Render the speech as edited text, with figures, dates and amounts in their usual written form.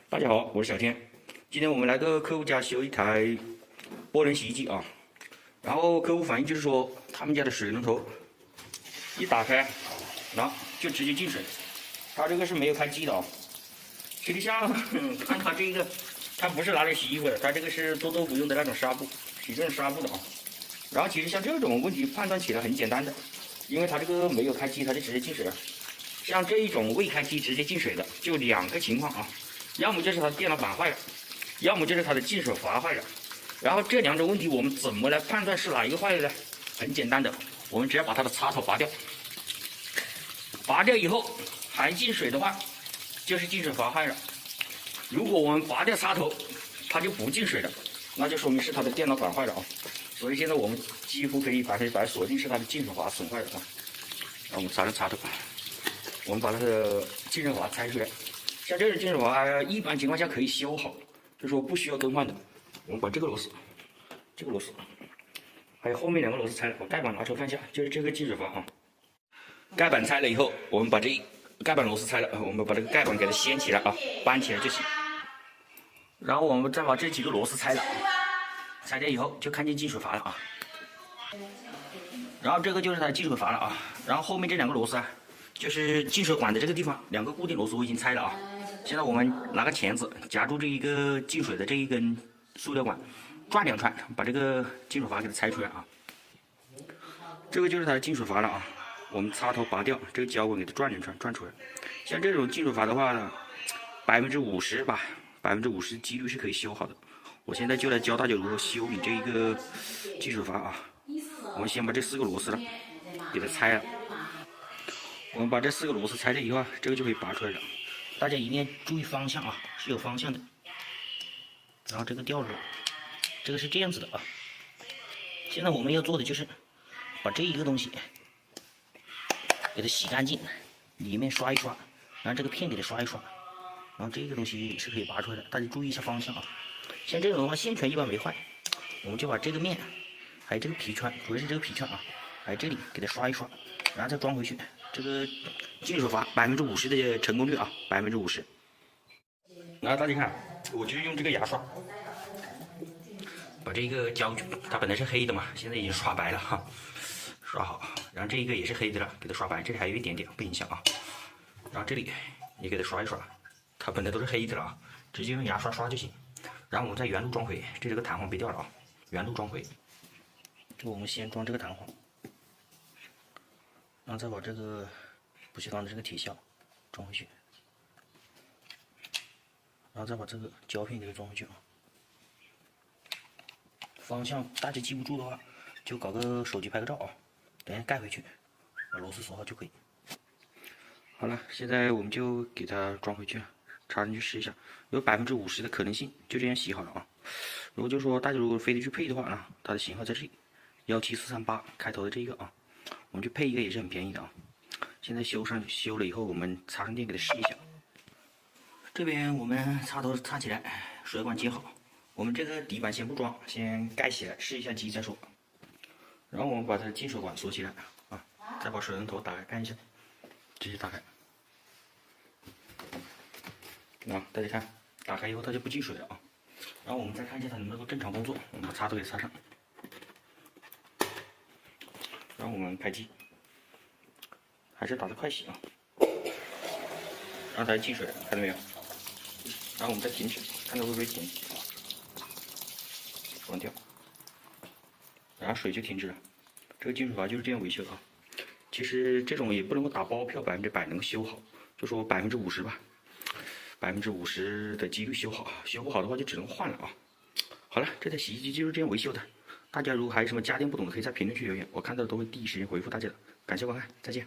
大家好，我是小天。今天我们来个客户家修一台波轮洗衣机啊，然后客户反映就是说，他们家的水龙头一打开，然后就直接进水，他这个是没有开机的啊。实际上，看他这个，他不是拿来洗衣服的，他这个是做豆腐用的那种纱布，洗这种纱布的啊。然后其实像这种问题判断起来很简单的，因为它这个没有开机，它就直接进水了。像这一种未开机直接进水的，就两个情况啊。要么就是它的电脑板坏了，要么就是它的进水阀坏了。然后这两种问题我们怎么来判断是哪一个坏了呢？很简单的，我们只要把它的插头拔掉，拔掉以后还进水的话，就是进水阀坏了。如果我们拔掉插头，它就不进水了，那就说明是它的电脑板坏了啊。所以现在我们几乎可以把它锁定是它的进水阀损坏了啊。然后我们插上插头，我们把它的进水阀拆出来。像这种进水阀，一般情况下可以修好，就是说不需要更换的。我们把这个螺丝、这个螺丝，还有后面两个螺丝拆了，把盖板拿出来看一下，就是这个进水阀啊。盖板拆了以后，我们把这盖板螺丝拆了，我们把这个盖板给它掀起来啊，搬起来就行。然后我们再把这几个螺丝拆了，拆掉以后就看见进水阀了啊。然后这个就是它的进水阀了啊。然后后面这两个螺丝啊，就是进水管的这个地方，两个固定螺丝我已经拆了啊。现在我们拿个钳子夹住这一个进水的这一根塑料管，转两圈，把这个进水阀给它拆出来啊。这个就是它的进水阀了啊。我们插头拔掉，这个胶管给它转两圈，转出来。像这种进水阀的话呢，50%吧，50%几率是可以修好的。我现在就来教大家如何修理这一个进水阀啊。我们先把这4个螺丝了给它拆了。我们把这4个螺丝拆了以后啊，这个就可以拔出来了。大家一定要注意方向啊，是有方向的。然后这个吊螺，这个是这样子的啊。现在我们要做的就是把这一个东西给它洗干净，里面刷一刷，然后这个片给它刷一刷，然后这个东西是可以拔出来的。大家注意一下方向啊。像这种的话，线圈一般没坏，我们就把这个面还有这个皮圈，主要是这个皮圈啊，还有这里给它刷一刷，然后再装回去。这个进水阀50%的成功率啊，50%。然后大家看，我就用这个牙刷把这个胶，它本来是黑的嘛，现在已经刷白了哈，刷好。然后这一个也是黑的了，给它刷白，这里还有一点点，不影响啊。然后这里也给它刷一刷，它本来都是黑的了啊，直接用牙刷刷就行。然后我们再原路装回，这个弹簧别掉了啊，原路装回。这我们先装这个弹簧。然后再把这个不锈钢的这个铁销装回去，然后再把这个胶片给它装回去啊。方向大家记不住的话，就搞个手机拍个照啊，等一下盖回去，把螺丝锁好就可以。好了，现在我们就给它装回去，插进去试一下，有50%的可能性，就这样洗好了啊。如果就说大家如果非得去配的话呢，它的型号在这里，17438开头的这个啊。我们去配一个也是很便宜的啊。现在修了以后，我们插上电给它试一下。这边我们插头插起来，水管接好。我们这个底板先不装，先盖起来试一下机再说。然后我们把它的进水管锁起来啊，再把水龙头打开看一下，直接打开。啊，大家看，打开以后它就不进水了啊。然后我们再看一下它能不能够正常工作，我们把插头给插上。然后我们开机，还是打得快洗啊，让它进水，看到没有？然后我们再停止，看它会不会停，关掉，然后水就停止了。这个进水阀就是这样维修的啊。其实这种也不能够打包票100%能修好，就说50%吧，50%的几率修好，修不好的话就只能换了啊。好了，这台洗衣机就是这样维修的。大家如果还有什么家电不懂的，可以在评论区留言，我看到都会第一时间回复大家的。感谢观看，再见。